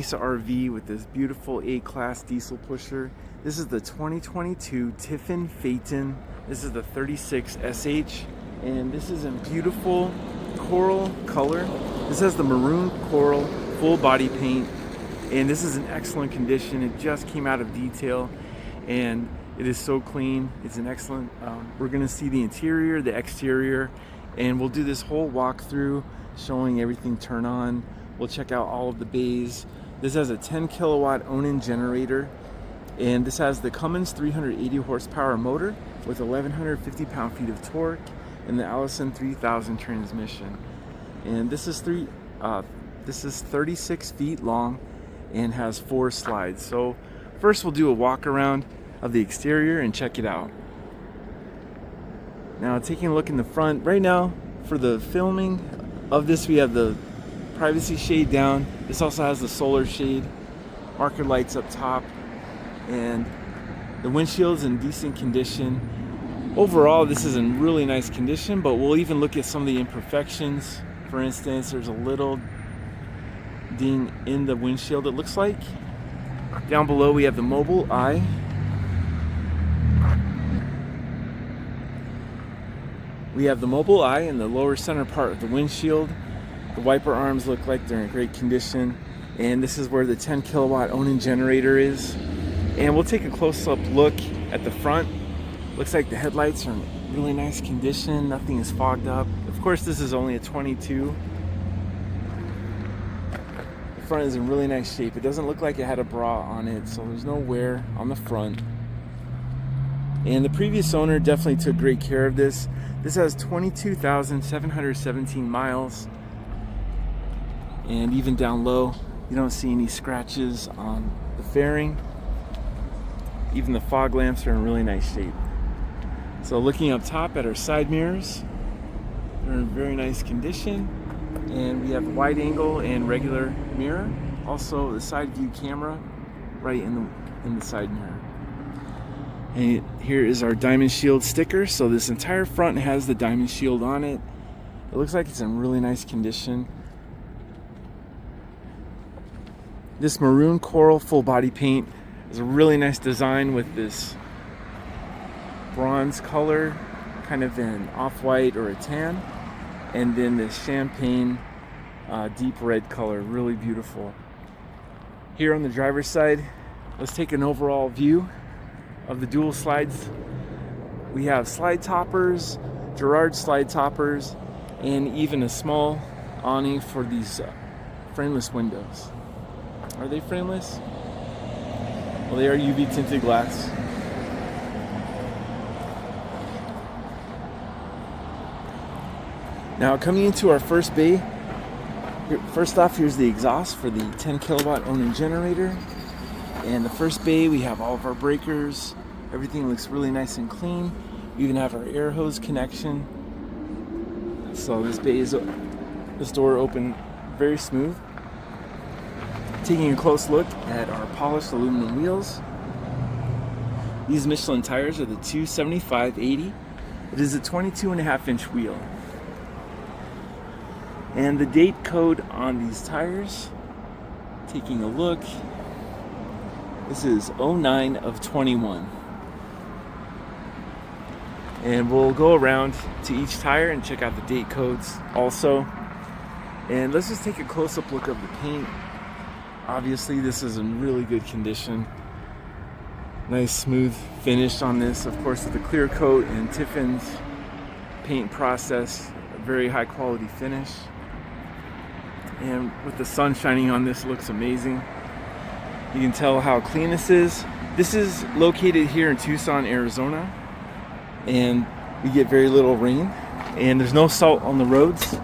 Mesa RV with this beautiful A-Class diesel pusher. This is the 2022 Tiffin Phaeton. This is the 36 SH, and this is in beautiful coral color. This has the maroon coral full body paint, and this is in excellent condition. It just came out of detail, and it is so clean. It's an excellent, we're gonna see the interior, the exterior, and we'll do this whole walkthrough showing everything turn on. We'll check out all of the bays. This has a 10 kilowatt Onan generator, and this has the Cummins 380 horsepower motor with 1150 pound-feet of torque and the Allison 3000 transmission. And this is 36 feet long and has 4 slides. So first we'll do a walk around of the exterior and check it out. Now taking a look in the front, right now for the filming of this we have the privacy shade down. This also has the solar shade, marker lights up top, and the windshield's in decent condition. Overall, this is in really nice condition, but we'll even look at some of the imperfections. For instance, there's a little ding in the windshield, it looks like. Down below we have the mobile eye. We have the mobile eye in the lower center part of the windshield. The wiper arms look like they're in great condition, and this is where the 10 kilowatt Onan generator is. And we'll take a close-up look at the front. Looks like the headlights are in really nice condition. Nothing is fogged up. Of course, this is only a 22. The front is in really nice shape. It doesn't look like it had a bra on it, so there's no wear on the front. And the previous owner definitely took great care of this. This has 22,717 miles. And even down low, you don't see any scratches on the fairing. Even the fog lamps are in really nice shape. So looking up top at our side mirrors, they're in very nice condition. And we have wide angle and regular mirror. Also the side view camera right in the side mirror. And here is our Diamond Shield sticker. So this entire front has the Diamond Shield on it. It looks like it's in really nice condition. This maroon coral full body paint is a really nice design with this bronze color, kind of an off-white or a tan, and then this champagne deep red color, really beautiful. Here on the driver's side, let's take an overall view of the dual slides. We have slide toppers, Girard slide toppers, and even a small awning for these frameless windows. Are they frameless? Well, they are UV tinted glass. Now coming into our first bay, first off, here's the exhaust for the 10 kilowatt Onan generator. And the first bay, we have all of our breakers. Everything looks really nice and clean. We even have our air hose connection. So this door open very smooth. Taking a close look at our polished aluminum wheels. These Michelin tires are the 275/80. It is a 22.5-inch wheel. And the date code on these tires, taking a look, this is 09 of 21. And we'll go around to each tire and check out the date codes also. And let's just take a close-up look of the paint. Obviously this is in really good condition. Nice smooth finish on this, of course with the clear coat and Tiffin's paint process, a very high quality finish. And with the sun shining on this, it looks amazing. You can tell how clean this is. This is located here in Tucson, Arizona, and we get very little rain, and there's no salt on the roads.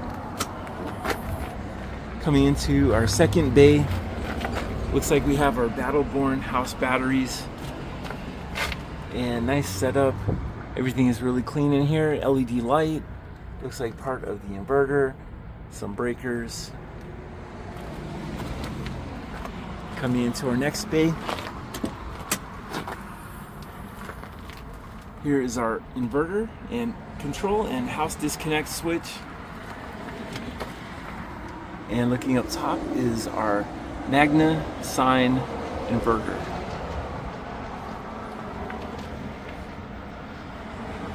Coming into our second bay, looks like we have our Battleborn house batteries, and nice setup. Everything is really clean in here. LED light, looks like part of the inverter, some breakers. Coming into our next bay, here is our inverter and control and house disconnect switch. And looking up top is our Magna Sign inverter.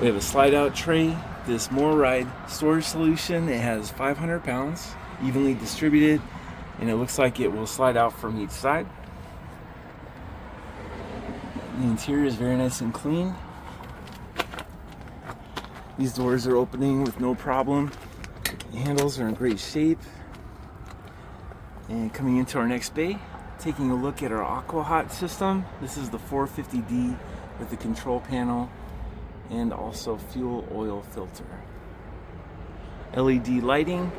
We have a slide out tray. This More Ride storage solution. It has 500 pounds, evenly distributed, and it looks like it will slide out from each side. The interior is very nice and clean. These doors are opening with no problem. The handles are in great shape. And coming into our next bay, taking a look at our Aqua Hot system. This is the 450D with the control panel and also fuel oil filter. LED lighting.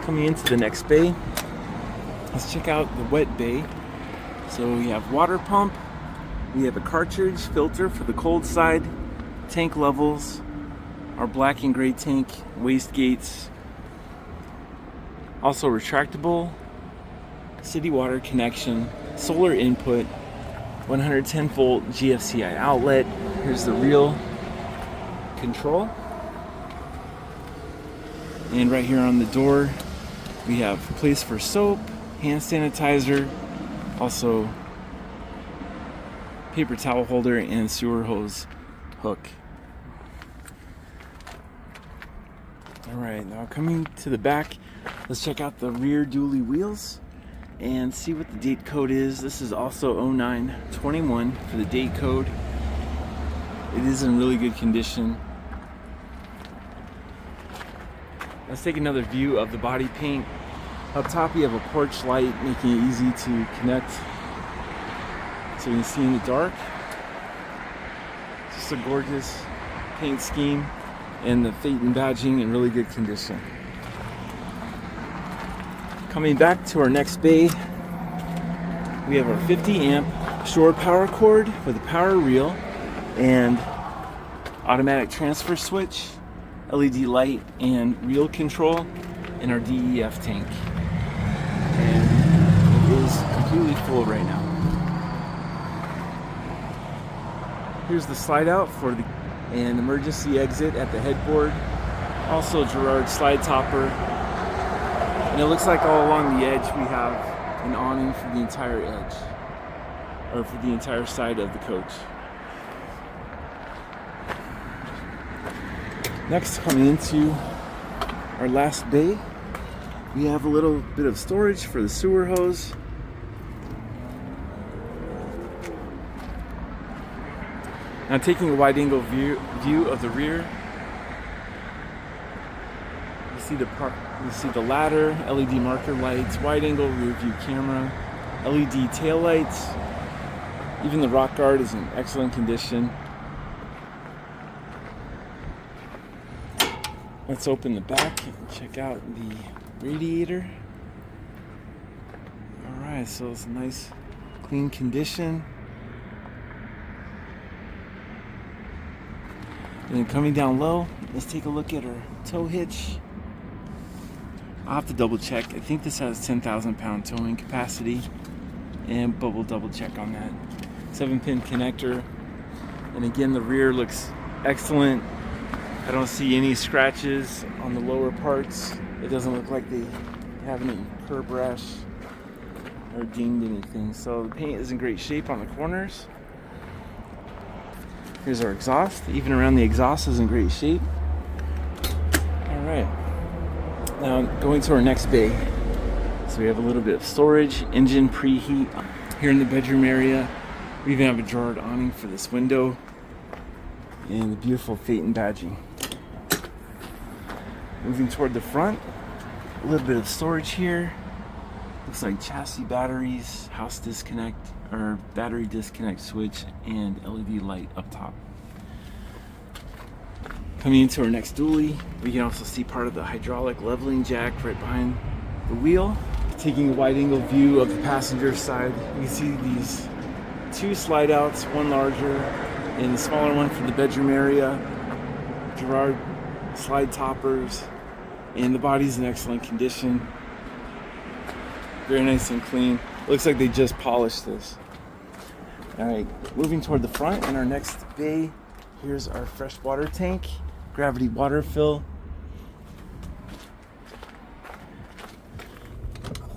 Coming into the next bay, let's check out the wet bay. So we have water pump, we have a cartridge filter for the cold side, tank levels, our black and gray tank waste gates, also retractable city water connection, solar input, 110 volt GFCI outlet. Here's the real control. And right here on the door, we have place for soap, hand sanitizer, also paper towel holder and sewer hose hook. Alright, now coming to the back, let's check out the rear dually wheels and see what the date code is. This is also 0921 for the date code. It is in really good condition. Let's take another view of the body paint. Up top you have a porch light, making it easy to connect so you can see in the dark. Just a gorgeous paint scheme, and the Phaeton badging in really good condition. Coming back to our next bay, we have our 50 amp shore power cord with a power reel and automatic transfer switch, LED light and reel control, and our DEF tank. And it is completely full right now. Here's the slide out for an emergency exit at the headboard. Also Girard slide topper. And it looks like all along the edge we have an awning for the entire edge, or for the entire side of the coach. Next, coming into our last bay, we have a little bit of storage for the sewer hose. Now taking a wide angle view of the rear, you see the ladder, LED marker lights, wide angle rear view camera, LED tail lights. Even the rock guard is in excellent condition. Let's open the back and check out the radiator. Alright, so it's a nice clean condition. And then coming down low, let's take a look at our tow hitch. I'll have to double check. I think this has 10,000 pound towing capacity, but we'll double check on that. 7-pin connector. And again, the rear looks excellent. I don't see any scratches on the lower parts. It doesn't look like they have any curb rash or dinged anything. So the paint is in great shape on the corners. Here's our exhaust. Even around the exhaust is in great shape. Alright. Now going to our next bay. So we have a little bit of storage, engine preheat. Here in the bedroom area, we even have a Girard awning for this window. And the beautiful Phaeton badging. Moving toward the front, a little bit of storage here. Looks like chassis batteries, house disconnect, or battery disconnect switch, and LED light up top. Coming into our next dually, we can also see part of the hydraulic leveling jack right behind the wheel. Taking a wide angle view of the passenger side, you can see these two slide outs, one larger and the smaller one for the bedroom area. Girard slide toppers, and the body's in excellent condition. Very nice and clean. Looks like they just polished this. Alright, moving toward the front in our next bay, here's our fresh water tank, gravity water fill.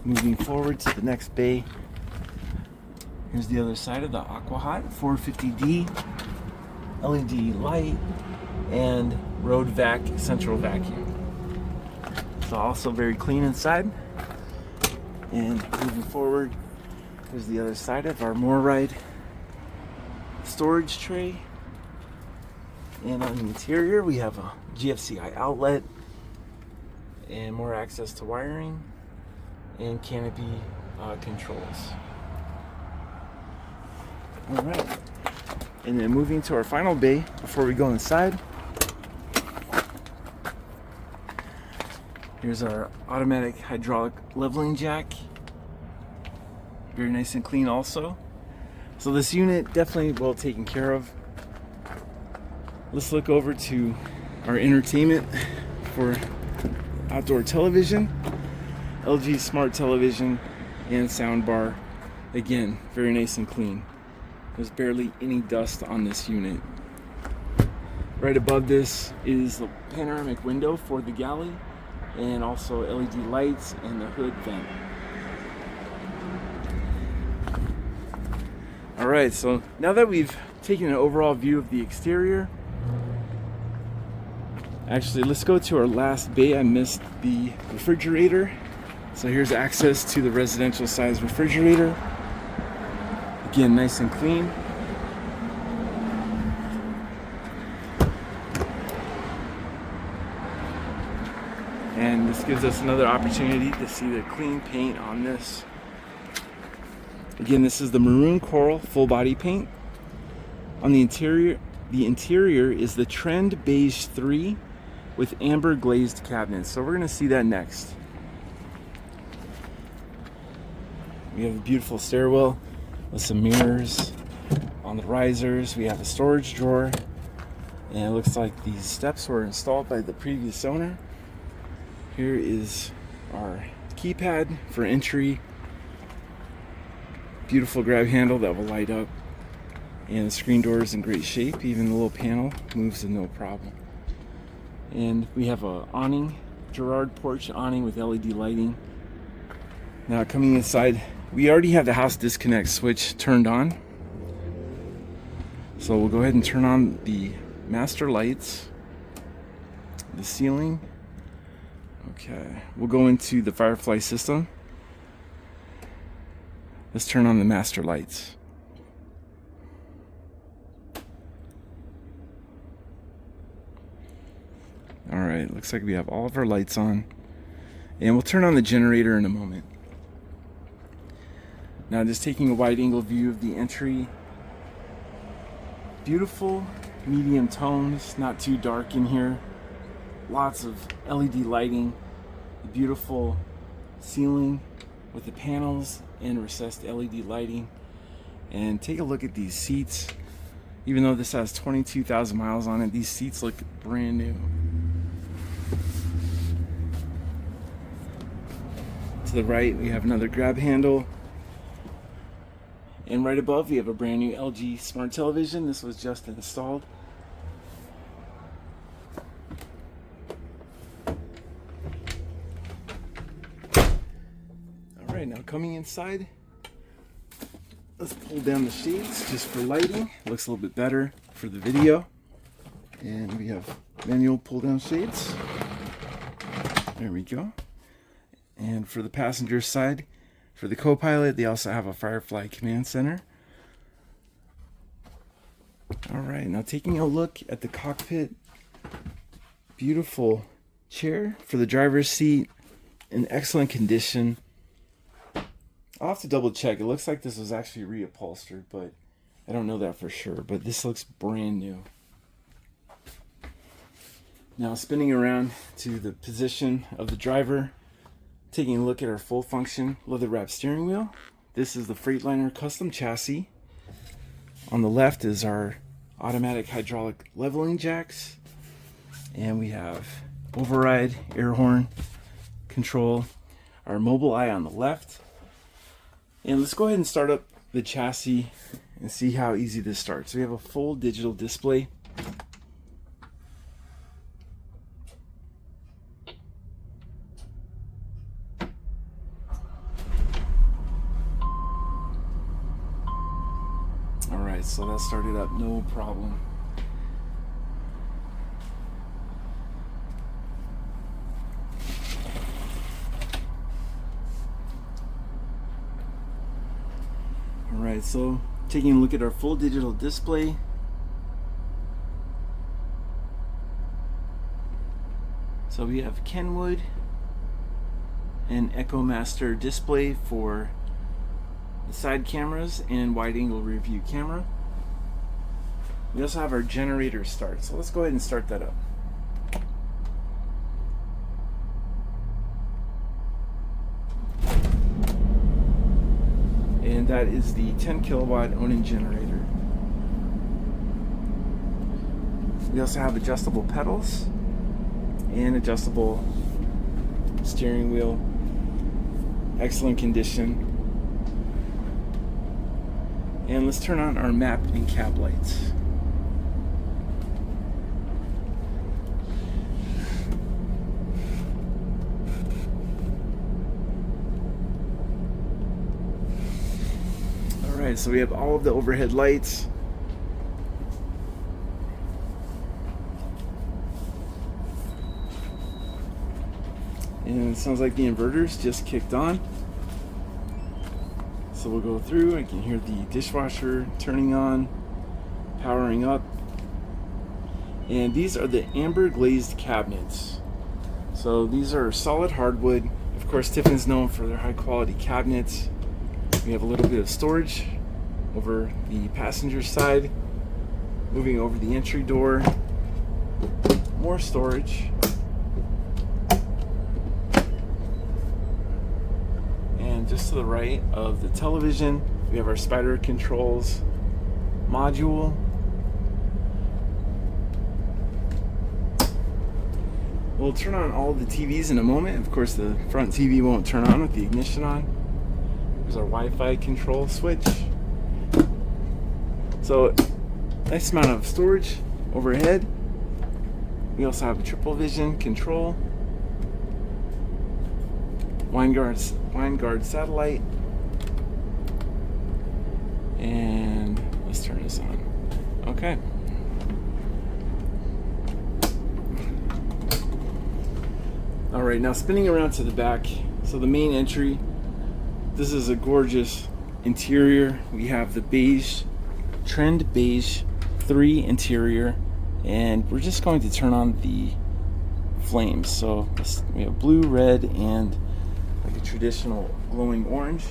moving forward to the next bay. Here's the other side of the Aqua Hot 450D, LED light, and road vac central vacuum. So also very clean inside. And moving forward, here's the other side of our MoreRide storage tray. And on the interior, we have a GFCI outlet and more access to wiring and canopy controls. All right. And then moving to our final bay before we go inside. Here's our automatic hydraulic leveling jack. Very nice and clean also. So this unit definitely well taken care of. Let's look over to our entertainment for outdoor television. LG smart television and sound bar. Again, very nice and clean. There's barely any dust on this unit. Right above this is the panoramic window for the galley, and also LED lights and the hood vent. Alright, so now that we've taken an overall view of the exterior, actually let's go to our last bay. I missed the refrigerator. So here's access to the residential size refrigerator. Again, nice and clean. And this gives us another opportunity to see the clean paint on this. Again, this is the Maroon Coral full body paint. On the interior is the Trend Beige 3 with amber glazed cabinets. So we're going to see that next. We have a beautiful stairwell with some mirrors on the risers. We have a storage drawer, and it looks like these steps were installed by the previous owner. Here is our keypad for entry. Beautiful grab handle that will light up, and the screen door is in great shape. Even the little panel moves with no problem. And we have a awning, Girard porch awning with LED lighting. Now coming inside, we already have the house disconnect switch turned on. So we'll go ahead and turn on the master lights, the ceiling. Okay, we'll go into the Firefly system. Let's turn on the master lights. All right, looks like we have all of our lights on. And we'll turn on the generator in a moment. Now just taking a wide angle view of the entry. Beautiful medium tones, not too dark in here. Lots of LED lighting. The beautiful ceiling with the panels and recessed LED lighting. And take a look at these seats. Even though this has 22,000 miles on it, these seats look brand new. To the right, we have another grab handle. And right above, we have a brand new LG smart television. This was just installed. All right, now coming inside, let's pull down the shades just for lighting. Looks a little bit better for the video. And we have manual pull down shades. There we go. And for the passenger side, for the co-pilot, they also have a Firefly command center. All right, now taking a look at the cockpit. Beautiful chair for the driver's seat, in excellent condition. I'll have to double check. It looks like this was actually reupholstered, but I don't know that for sure. But this looks brand new. Now spinning around to the position of the driver. Taking a look at our full function leather wrapped steering wheel. This is the Freightliner custom chassis. On the left is our automatic hydraulic leveling jacks. And we have override, air horn control, our mobile eye on the left. And let's go ahead and start up the chassis and see how easy this starts. We have a full digital display. Alright, so that started up no problem. Alright, so taking a look at our full digital display. So we have Kenwood and Echo Master display for the side cameras and wide angle rear view camera. We also have our generator start, so let's go ahead and start that up. And that is the 10 kilowatt Onan generator. We also have adjustable pedals and adjustable steering wheel. Excellent condition. And let's turn on our map and cab lights. Alright, so we have all of the overhead lights. And it sounds like the inverter's just kicked on. So we'll go through. I can hear the dishwasher turning on, powering up. And these are the amber glazed cabinets. So these are solid hardwood. Of course, Tiffin's known for their high quality cabinets. We have a little bit of storage over the passenger side. Moving over the entry door. More storage. Just to the right of the television, we have our spider controls module. We'll turn on all of the TVs in a moment. Of course, the front TV won't turn on with the ignition on. There's our Wi-Fi control switch. So, nice amount of storage overhead. We also have a triple vision control. Wine guard satellite, and let's turn this on. Okay. All right, now spinning around to the back. So the main entry. This is a gorgeous interior. We have the beige, trend beige 3 interior, and we're just going to turn on the flames. So we have blue, red, and like a traditional glowing orange.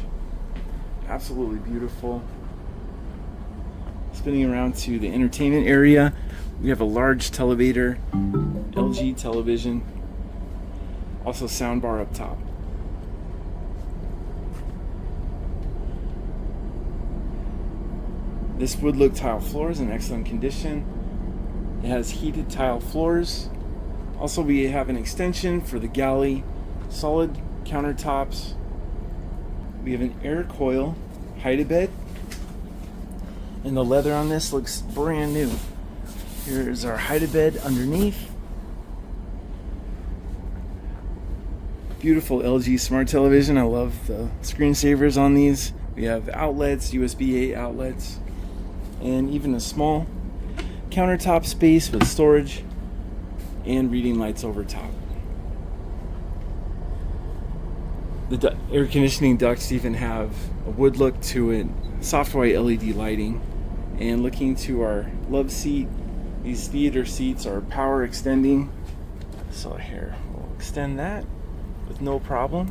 Absolutely beautiful. Spinning around to the entertainment area, we have a large televator, LG television, also soundbar up top. This wood look tile floor is in excellent condition. It has heated tile floors. Also, we have an extension for the galley, solid countertops. We have an air coil hide-a-bed, and the leather on this looks brand new. Here's our hide-a-bed underneath. Beautiful LG smart television. I love the screensavers on these. We have outlets, USB-A outlets, and even a small countertop space with storage and reading lights over top. The air conditioning ducts even have a wood look to it, soft white LED lighting. And looking to our love seat, these theater seats are power extending. So here, we'll extend that with no problem.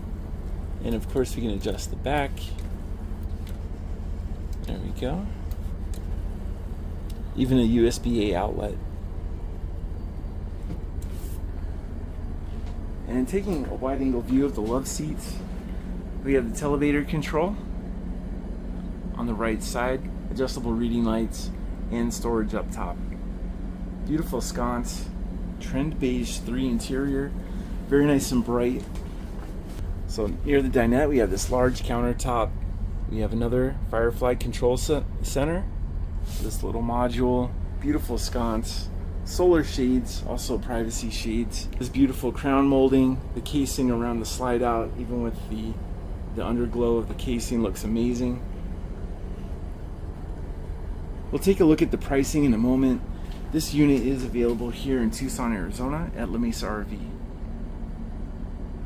And of course we can adjust the back. There we go. Even a USB-A outlet. And taking a wide angle view of the love seats, we have the televator control on the right side, adjustable reading lights, and storage up top. Beautiful sconce, trend beige 3 interior, very nice and bright. So near the dinette, we have this large countertop. We have another Firefly control center, this little module, beautiful sconce, solar shades, also privacy shades. This beautiful crown molding, the casing around the slide out, even with the underglow of the casing, looks amazing. We'll take a look at the pricing in a moment. This unit is available here in Tucson, Arizona at Mesa RV.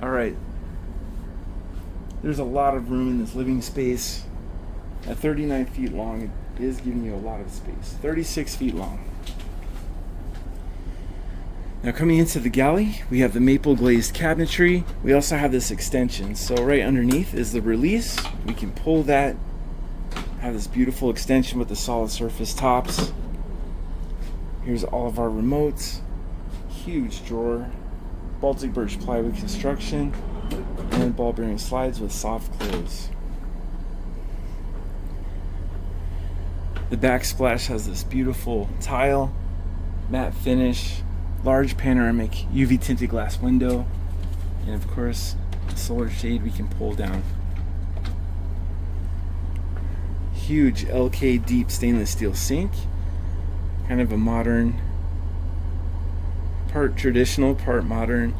Alright, there's a lot of room in this living space. At 39 feet long, it is giving you a lot of space. 36 feet long. Now coming into the galley, we have the maple glazed cabinetry. We also have this extension. So right underneath is the release. We can pull that, have this beautiful extension with the solid surface tops. Here's all of our remotes. Huge drawer. Baltic birch plywood construction. And ball bearing slides with soft close. The backsplash has this beautiful tile, matte finish, large panoramic UV tinted glass window, and of course the solar shade we can pull down. Huge LK deep stainless steel sink, kind of a modern, part traditional, part modern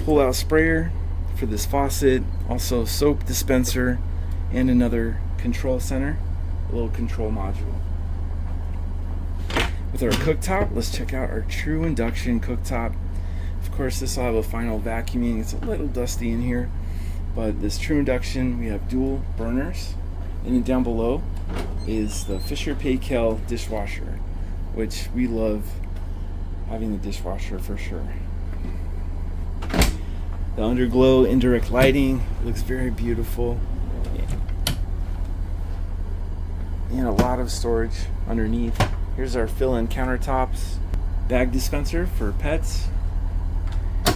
pull out sprayer for this faucet, also soap dispenser, and another control center, a little control module. With our cooktop, let's check out our true induction cooktop. Of course, this will have a final vacuuming. It's a little dusty in here, but this true induction, we have dual burners. And then down below is the Fisher Paykel dishwasher, which we love having the dishwasher for sure. The underglow indirect lighting looks very beautiful. And a lot of storage underneath. Here's our fill-in countertops, bag dispenser for pets. Up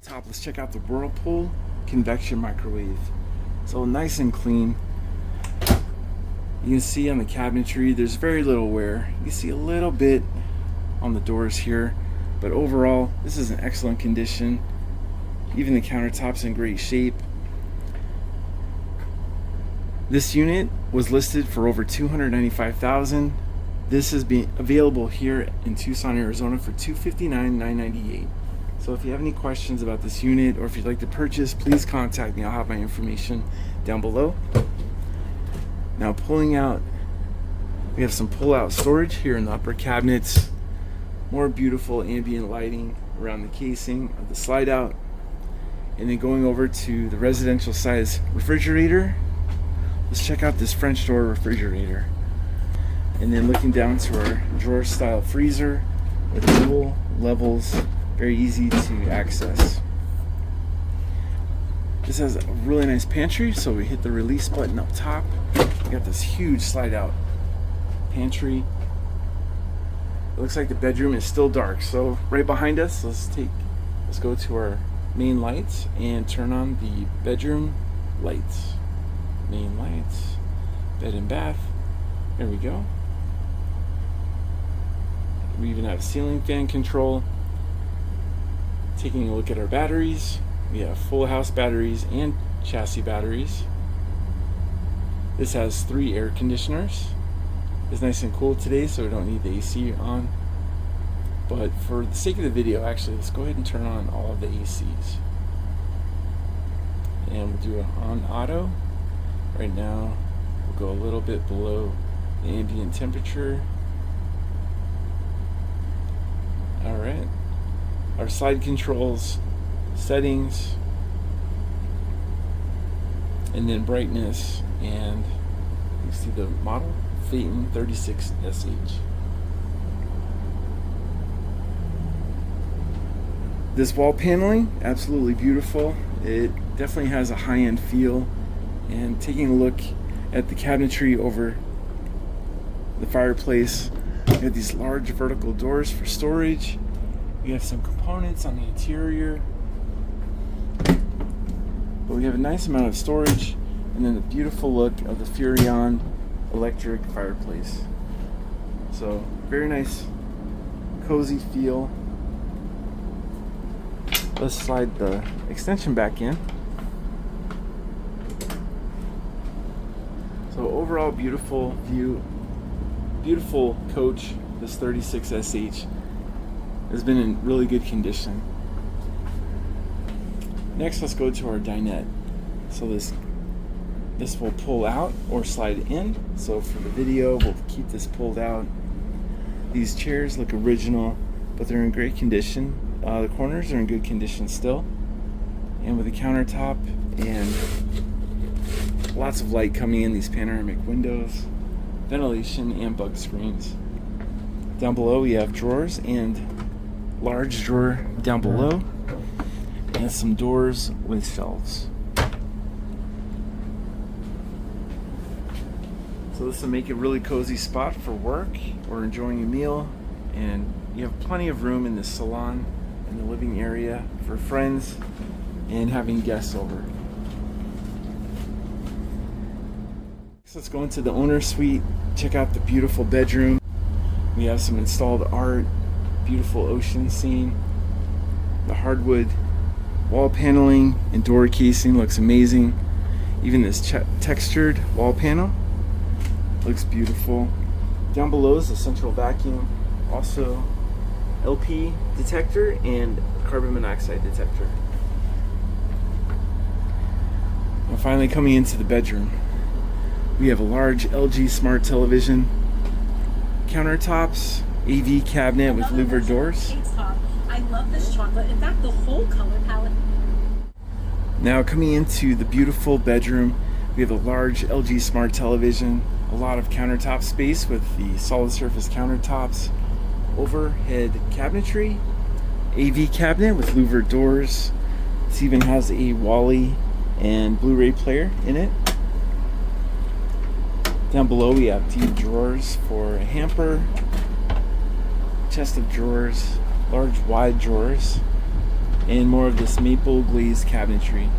top, let's check out the Whirlpool convection microwave. So nice and clean. You can see on the cabinetry there's very little wear. You can see a little bit on the doors here, but overall this is in excellent condition. Even the countertops in great shape. This unit was listed for over $295,000. This is being available here in Tucson, Arizona for $259,998. So if you have any questions about this unit or if you'd like to purchase, please contact me. I'll have my information down below. Now pulling out, we have some pull-out storage here in the upper cabinets. More beautiful ambient lighting around the casing of the slide out. And then going over to the residential size refrigerator. Let's check out this French door refrigerator. And then looking down to our drawer style freezer with dual levels, very easy to access. This has a really nice pantry, so we hit the release button up top. We got this huge slide out pantry. It looks like the bedroom is still dark, so right behind us, let's go to our main lights and turn on the bedroom lights. Main lights, bed and bath. There we go. We even have ceiling fan control. Taking a look at our batteries, we have full house batteries and chassis batteries. This has 3 air conditioners. It's nice and cool today, so we don't need the AC on. But for the sake of the video, actually, let's go ahead and turn on all of the ACs. And we'll do it on auto. Right now, we'll go a little bit below the ambient temperature. Alright. Our slide controls, settings, and then brightness, and you see the model, Phaeton 36SH. This wall paneling, absolutely beautiful. It definitely has a high-end feel. And taking a look at the cabinetry over the fireplace, we have these large vertical doors for storage. We have some components on the interior, but we have a nice amount of storage, and then the beautiful look of the Furrion electric fireplace. So very nice, cozy feel. Let's slide the extension back in. So overall, beautiful view, beautiful coach. This 36SH has been in really good condition. Next, let's go to our dinette. So this This will pull out or slide in. So for the video, we'll keep this pulled out. These chairs look original, but they're in great condition. The corners are in good condition still. And with a countertop and lots of light coming in, these panoramic windows, ventilation, and bug screens. Down below we have drawers and large drawer down below, and some doors with shelves. So this will make a really cozy spot for work or enjoying a meal, and you have plenty of room in the salon and the living area for friends and having guests over. So let's go into the owner suite, check out the beautiful bedroom. We have some installed art, beautiful ocean scene. The hardwood wall paneling and door casing looks amazing. Even this textured wall panel looks beautiful. Down below is the central vacuum, also LP detector and carbon monoxide detector. And finally, coming into the bedroom, we have a large LG smart television, countertops, AV cabinet with louvered doors. I love this chocolate. In fact, the whole color palette. Now coming into the beautiful bedroom, we have a large LG smart television, a lot of countertop space with the solid surface countertops, overhead cabinetry, AV cabinet with louvered doors. This even has a Wally and Blu-ray player in it. Down below we have deep drawers for a hamper, chest of drawers, large wide drawers, and more of this maple glazed cabinetry.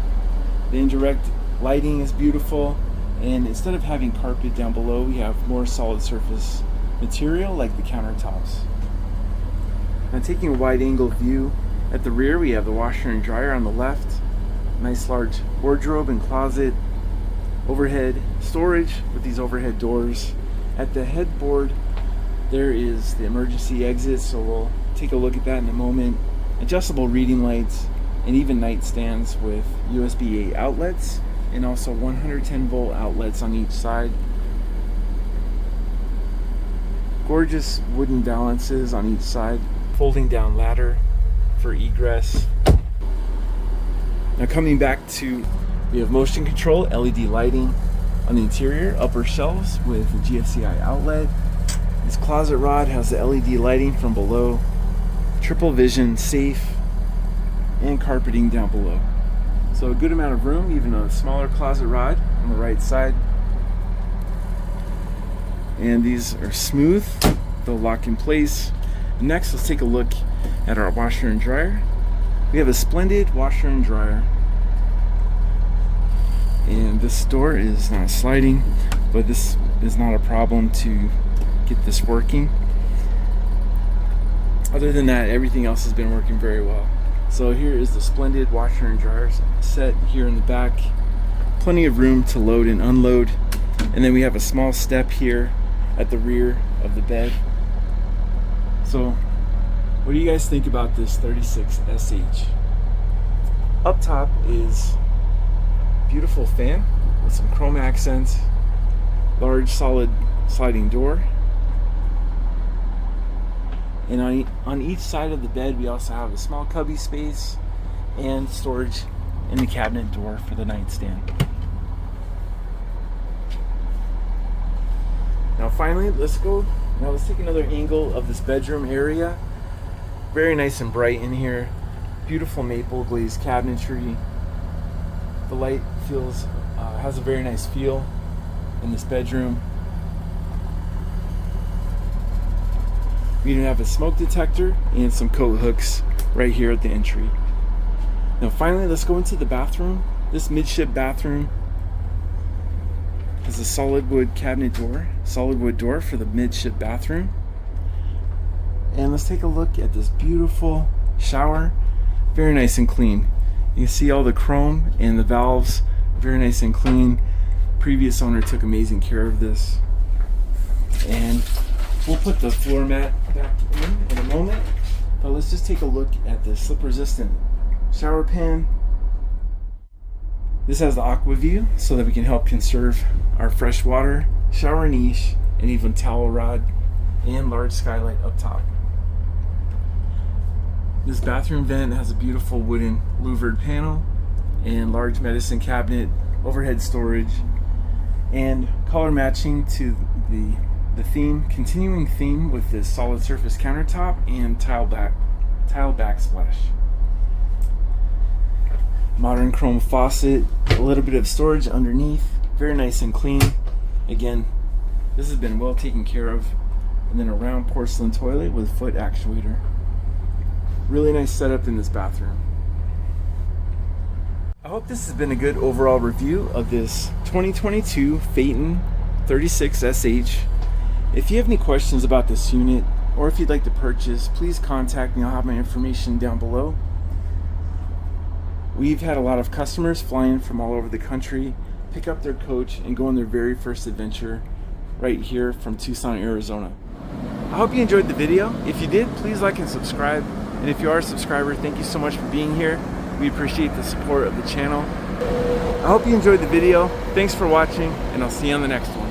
The indirect lighting is beautiful, and instead of having carpet down below, we have more solid surface material like the countertops. Now taking a wide angle view, at the rear we have the washer and dryer on the left, nice large wardrobe and closet, overhead storage with these overhead doors. At the headboard there is the emergency exit, so we'll take a look at that in a moment. Adjustable reading lights and even nightstands with USB-A outlets and also 110 volt outlets on each side. Gorgeous wooden balances on each side, folding down ladder for egress. Now coming back to, we have motion control LED lighting on the interior, upper shelves with a GFCI outlet. This closet rod has the LED lighting from below, triple vision safe, and carpeting down below. So a good amount of room, even a smaller closet rod on the right side. And these are smooth, they'll lock in place. Next, let's take a look at our washer and dryer. We have a splendid washer and dryer. And this door is not sliding, but this is not a problem to get this working. Other than that, everything else has been working very well. So here is the splendid washer and dryer set here in the back. Plenty of room to load and unload. And then we have a small step here at the rear of the bed. So what do you guys think about this 36SH? Up top is a beautiful fan with some chrome accents, large solid sliding door. And on each side of the bed we also have a small cubby space and storage in the cabinet door for the nightstand. Now finally, let's take another angle of this bedroom area. Very nice and bright in here. Beautiful maple glazed cabinetry. The light has a very nice feel in this bedroom. We even have a smoke detector and some coat hooks right here at the entry. Now finally, let's go into the bathroom. This midship bathroom has a solid wood cabinet door, solid wood door for the midship bathroom. And let's take a look at this beautiful shower. Very nice and clean. You can see all the chrome and the valves, very nice and clean. Previous owner took amazing care of this. And we'll put the floor mat back in a moment, but let's just take a look at the slip resistant shower pan. This has the aqua view so that we can help conserve our fresh water, shower niche, and even towel rod, and large skylight up top. This bathroom vent has a beautiful wooden louvered panel and large medicine cabinet, overhead storage, and color matching to the theme, continuing theme with this solid surface countertop and tile backsplash. Modern chrome faucet, a little bit of storage underneath, very nice and clean. Again, this has been well taken care of. And then a round porcelain toilet with foot actuator. Really nice setup in this bathroom. I hope this has been a good overall review of this 2022 Phaeton 36SH. If you have any questions about this unit, or if you'd like to purchase, please contact me. I'll have my information down below. We've had a lot of customers flying from all over the country, pick up their coach and go on their very first adventure right here from Tucson, Arizona. I hope you enjoyed the video. If you did, please like and subscribe. And if you are a subscriber, thank you so much for being here. We appreciate the support of the channel. I hope you enjoyed the video. Thanks for watching, and I'll see you on the next one.